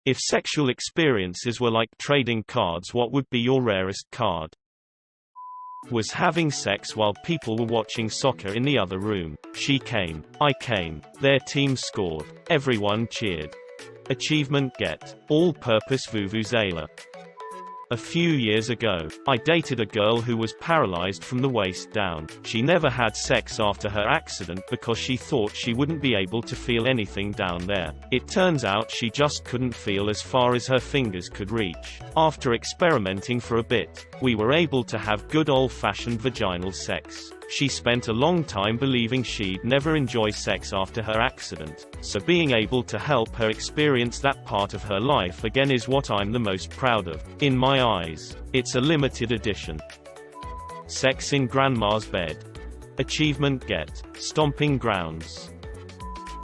If sexual experiences were like trading cards, what would be your rarest card? Was having sex while people were watching soccer in the other room. She came. I came. Their team scored. Everyone cheered. Achievement get. All-purpose vuvuzela. A few years ago, I dated a girl who was paralyzed from the waist down. She never had sex after her accident because she thought she wouldn't be able to feel anything down there. It turns out she just couldn't feel as far as her fingers could reach. After experimenting for a bit, we were able to have good old-fashioned vaginal sex. She spent a long time believing she'd never enjoy sex after her accident, so being able to help her experience that part of her life again is what I'm the most proud of. In my eyes, it's a limited edition. Sex in grandma's bed. Achievement get. Stomping grounds.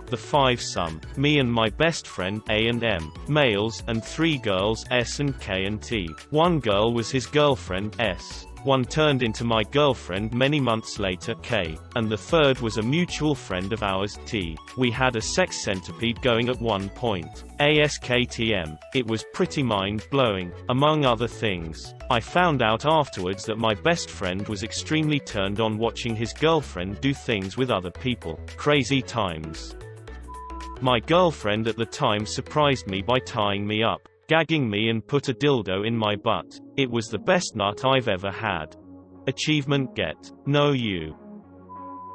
The fivesome. Me and my best friend, A and M, males, and 3 girls, S and K and T. One girl was his girlfriend, S. One turned into my girlfriend many months later, K, and the third was a mutual friend of ours, T. We had a sex centipede going at one point. ASKTM. It was pretty mind-blowing. Among other things, I found out afterwards that my best friend was extremely turned on watching his girlfriend do things with other people. Crazy times. My girlfriend at the time surprised me by tying me up, gagging me and put a dildo in my butt. It was the best nut I've ever had. Achievement get. No you.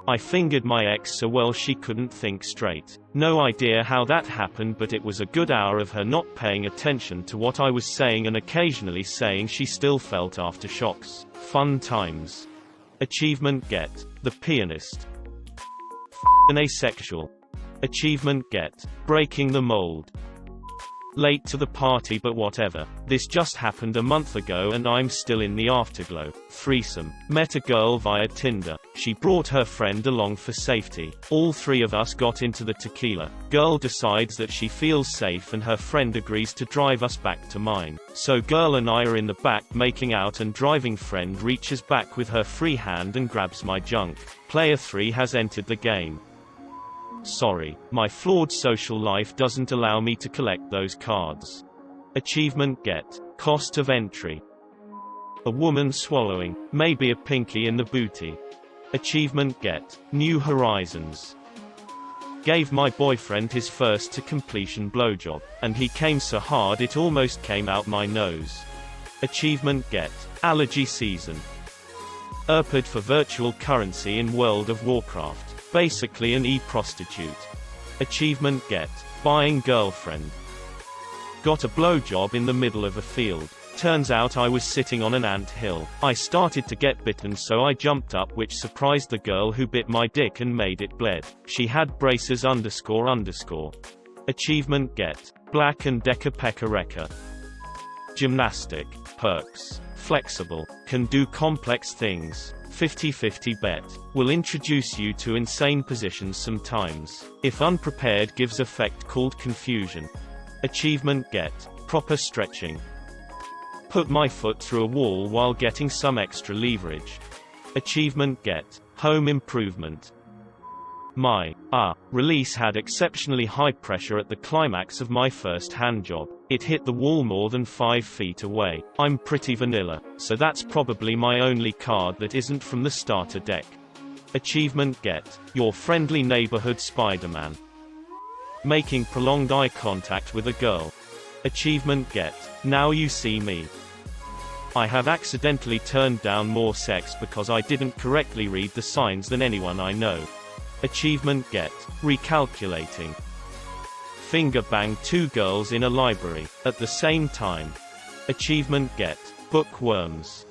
I fingered my ex so well she couldn't think straight. No idea how that happened, but it was a good hour of her not paying attention to what I was saying and occasionally saying she still felt aftershocks. Fun times. Achievement get. The pianist. An asexual. Achievement get. Breaking the mold. Late to the party but whatever. This just happened a month ago and I'm still in the afterglow. Threesome. Met a girl via Tinder. She brought her friend along for safety. All 3 of us got into the tequila. Girl decides that she feels safe and her friend agrees to drive us back to mine. So girl and I are in the back making out and driving friend reaches back with her free hand and grabs my junk. Player 3 has entered the game. Sorry, my flawed social life doesn't allow me to collect those cards. Achievement get. Cost of entry. A woman swallowing, maybe a pinky in the booty. Achievement get. New horizons. Gave my boyfriend his first to completion blowjob, and he came so hard it almost came out my nose. Achievement get. Allergy season. ERPed for virtual currency in World of Warcraft. Basically an e-prostitute. Achievement get. Buying girlfriend. Got a blowjob in the middle of a field. Turns out I was sitting on an ant hill. I started to get bitten so I jumped up, which surprised the girl who bit my dick and made it bled. She had braces __. Achievement get. Black and Decker Pecker Wrecker. Gymnastic. Perks. Flexible. Can do complex things. 50-50 bet. Will introduce you to insane positions sometimes. If unprepared gives effect called confusion. Achievement get. Proper stretching. Put my foot through a wall while getting some extra leverage. Achievement get. Home improvement. My release had exceptionally high pressure at the climax of my first handjob. It hit the wall more than 5 feet away. I'm pretty vanilla, so that's probably my only card that isn't from the starter deck. Achievement get. Your friendly neighborhood Spider-Man. Making prolonged eye contact with a girl. Achievement get. Now you see me. I have accidentally turned down more sex because I didn't correctly read the signs than anyone I know. Achievement get. Recalculating. Finger bang 2 girls in a library at the same time. Achievement get. Bookworms.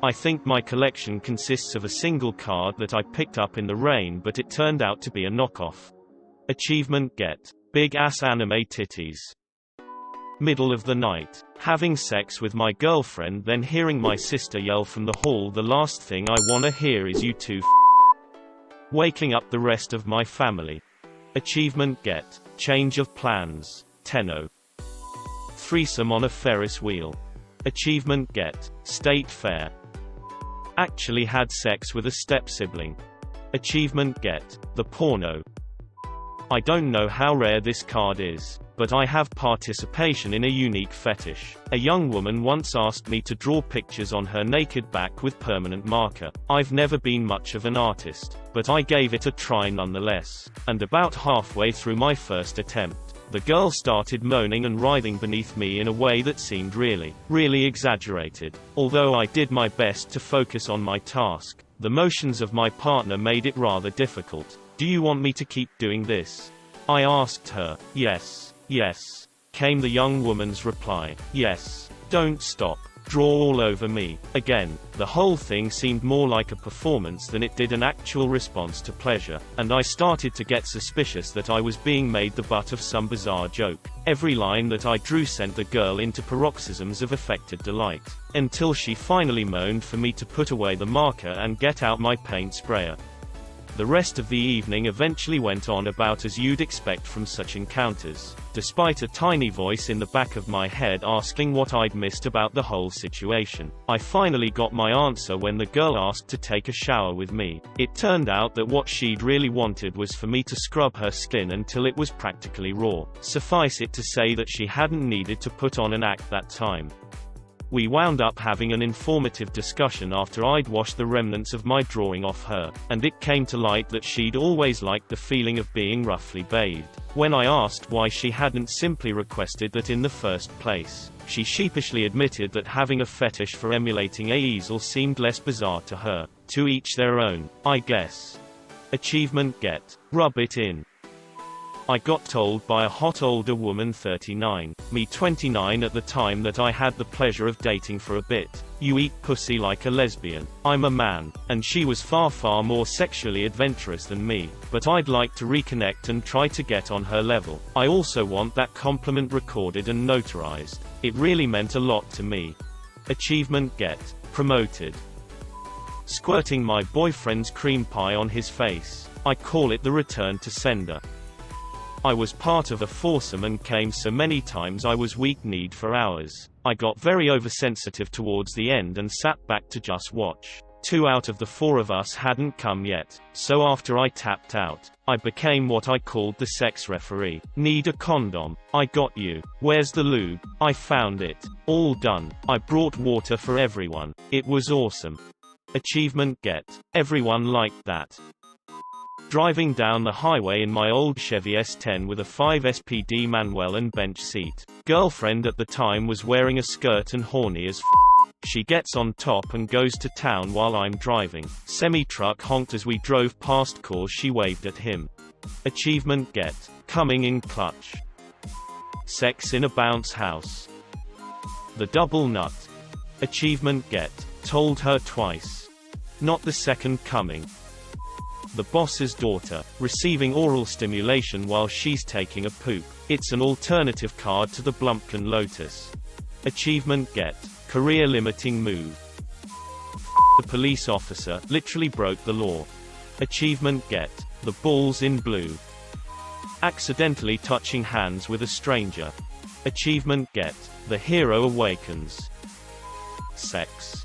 I think my collection consists of a single card that I picked up in the rain, but it turned out to be a knockoff. Achievement get. Big ass anime titties. Middle of the night. Having sex with my girlfriend, then hearing my sister yell from the hall, the last thing I wanna hear is you two waking up the rest of my family. Achievement get. Change of plans. Tenno. Threesome on a Ferris wheel. Achievement get. State fair. Actually had sex with a step-sibling. Achievement get. The porno. I don't know how rare this card is, but I have participation in a unique fetish. A young woman once asked me to draw pictures on her naked back with permanent marker. I've never been much of an artist, but I gave it a try nonetheless. And about halfway through my first attempt, the girl started moaning and writhing beneath me in a way that seemed really exaggerated. Although I did my best to focus on my task, the motions of my partner made it rather difficult. "Do you want me to keep doing this?" I asked her. Yes, came the young woman's reply. "Yes. Don't stop. Draw all over me." Again, the whole thing seemed more like a performance than it did an actual response to pleasure, and I started to get suspicious that I was being made the butt of some bizarre joke. Every line that I drew sent the girl into paroxysms of affected delight, until she finally moaned for me to put away the marker and get out my paint sprayer. The rest of the evening eventually went on about as you'd expect from such encounters, despite a tiny voice in the back of my head asking what I'd missed about the whole situation. I finally got my answer when the girl asked to take a shower with me. It turned out that what she'd really wanted was for me to scrub her skin until it was practically raw. Suffice it to say that she hadn't needed to put on an act that time. We wound up having an informative discussion after I'd washed the remnants of my drawing off her, and it came to light that she'd always liked the feeling of being roughly bathed. When I asked why she hadn't simply requested that in the first place, she sheepishly admitted that having a fetish for emulating a easel seemed less bizarre to her. To each their own, I guess. Achievement get. Rub it in. I got told by a hot older woman 39, me 29 at the time, that I had the pleasure of dating for a bit. "You eat pussy like a lesbian. I'm a man." And she was far more sexually adventurous than me, but I'd like to reconnect and try to get on her level. I also want that compliment recorded and notarized. It really meant a lot to me. Achievement get. Promoted. Squirting my boyfriend's cream pie on his face. I call it the return to sender. I was part of a foursome and came so many times I was weak-kneed for hours. I got very oversensitive towards the end and sat back to just watch. 2 out of the 4 of us hadn't come yet, so after I tapped out, I became what I called the sex referee. "Need a condom? I got you. Where's the lube? I found it. All done. I brought water for everyone. It was awesome." Achievement get. Everyone liked that. Driving down the highway in my old Chevy S10 with a 5 SPD manual and bench seat. Girlfriend at the time was wearing a skirt and horny as f. She gets on top and goes to town while I'm driving. Semi-truck honked as we drove past cars. She waved at him. Achievement get. Coming in clutch. Sex in a bounce house. The double nut. Achievement get. Told her twice. Not the second coming. The boss's daughter, receiving oral stimulation while she's taking a poop. It's an alternative card to the Blumpkin Lotus. Achievement get. Career limiting move. The police officer, literally broke the law. Achievement get. The balls in blue. Accidentally touching hands with a stranger. Achievement get. The hero awakens. Sex.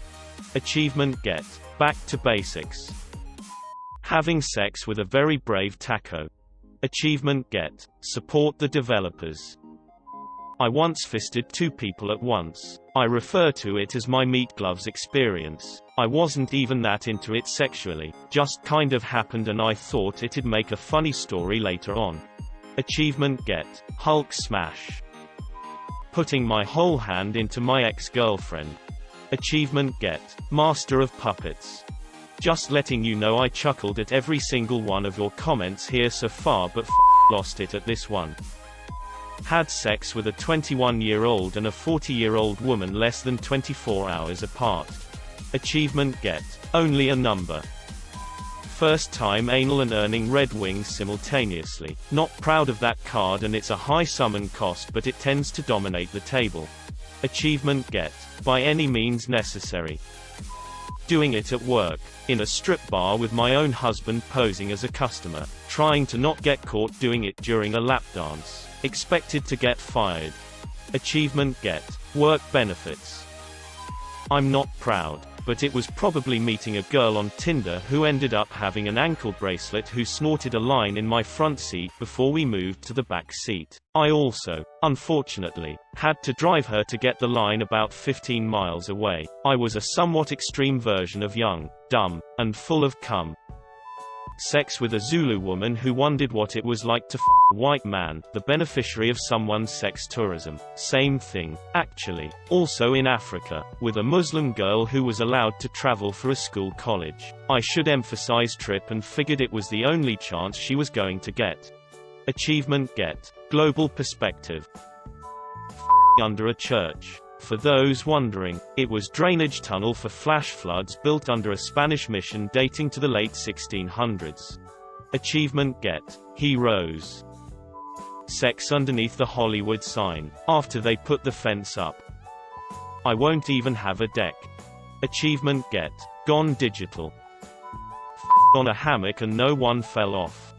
Achievement get. Back to basics. Having sex with a very brave taco. Achievement get. Support the developers. I once fisted 2 people at once. I refer to it as my meat gloves experience. I wasn't even that into it sexually, just kind of happened and I thought it'd make a funny story later on. Achievement get. Hulk smash. Putting my whole hand into my ex-girlfriend. Achievement get. Master of puppets. Just letting you know I chuckled at every single one of your comments here so far, but lost it at this one. Had sex with a 21-year-old and a 40-year-old woman less than 24 hours apart. Achievement get. Only a number. First time anal and earning Red Wings simultaneously. Not proud of that card and it's a high summon cost, but it tends to dominate the table. Achievement get. By any means necessary. Doing it at work. In a strip bar with my own husband posing as a customer. Trying to not get caught doing it during a lap dance. Expected to get fired. Achievement get. Work benefits. I'm not proud, but it was probably meeting a girl on Tinder who ended up having an ankle bracelet who snorted a line in my front seat before we moved to the back seat. I also, unfortunately, had to drive her to get the line about 15 miles away. I was a somewhat extreme version of young, dumb, and full of cum. Sex with a Zulu woman who wondered what it was like to f a white man, the beneficiary of someone's sex tourism. Same thing, actually. Also in Africa, with a Muslim girl who was allowed to travel for a school college. I should emphasize trip and figured it was the only chance she was going to get. Achievement get. Global perspective. Under a church. For those wondering, it was drainage tunnel for flash floods built under a Spanish mission dating to the late 1600s. Achievement get. He rose. Sex underneath the Hollywood sign, after they put the fence up. I won't even have a deck. Achievement get. Gone digital. On a hammock and no one fell off.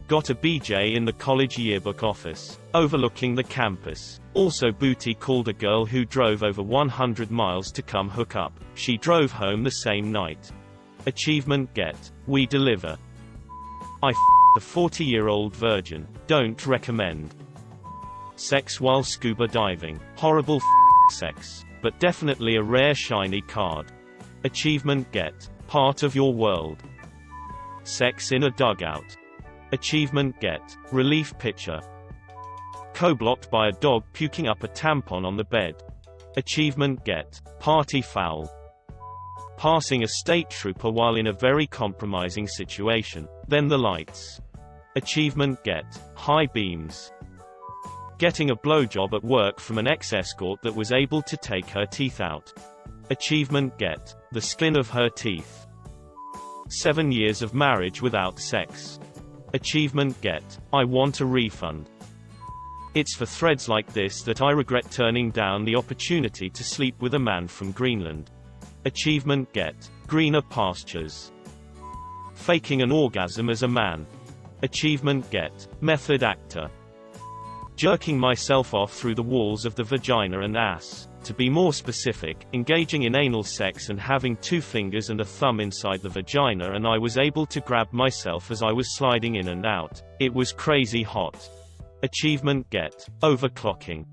Got a BJ in the college yearbook office, overlooking the campus. Also booty called a girl who drove over 100 miles to come hook up. She drove home the same night. Achievement get. We deliver. I f***ed a 40-year-old virgin. Don't recommend. Sex while scuba diving. Horrible sex, but definitely a rare shiny card. Achievement get. Part of your world. Sex in a dugout. Achievement get. Relief pitcher. Co-blocked by a dog puking up a tampon on the bed. Achievement get. Party foul. Passing a state trooper while in a very compromising situation. Then the lights. Achievement get. High beams. Getting a blowjob at work from an ex-escort that was able to take her teeth out. Achievement get. The skin of her teeth. 7 years of marriage without sex. Achievement get. I want a refund. It's for threads like this that I regret turning down the opportunity to sleep with a man from Greenland. Achievement get. Greener pastures. Faking an orgasm as a man. Achievement get. Method actor. Jerking myself off through the walls of the vagina and ass. To be more specific, engaging in anal sex and having 2 fingers and a thumb inside the vagina, and I was able to grab myself as I was sliding in and out. It was crazy hot. Achievement get. Overclocking.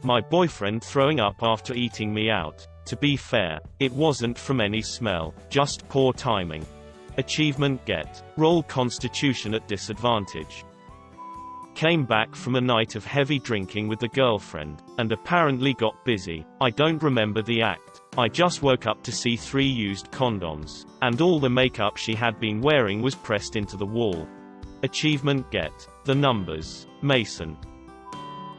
My boyfriend throwing up after eating me out. To be fair, it wasn't from any smell, just poor timing. Achievement get. Roll constitution at disadvantage. Came back from a night of heavy drinking with the girlfriend, and apparently got busy. I don't remember the act. I just woke up to see 3 used condoms, and all the makeup she had been wearing was pressed into the wall. Achievement get. The numbers. Mason.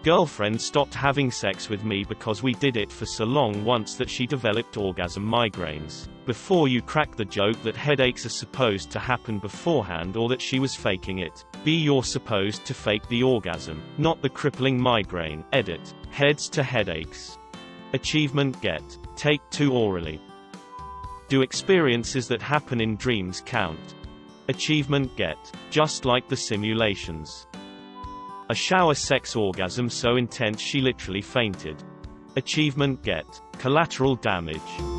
Girlfriend stopped having sex with me because we did it for so long once that she developed orgasm migraines. Before you crack the joke that headaches are supposed to happen beforehand or that she was faking it, you're supposed to fake the orgasm, not the crippling migraine. Edit. Heads to headaches. Achievement get. Take 2 orally. Do experiences that happen in dreams count? Achievement get. Just like the simulations. A shower sex orgasm so intense she literally fainted. Achievement get. Collateral damage.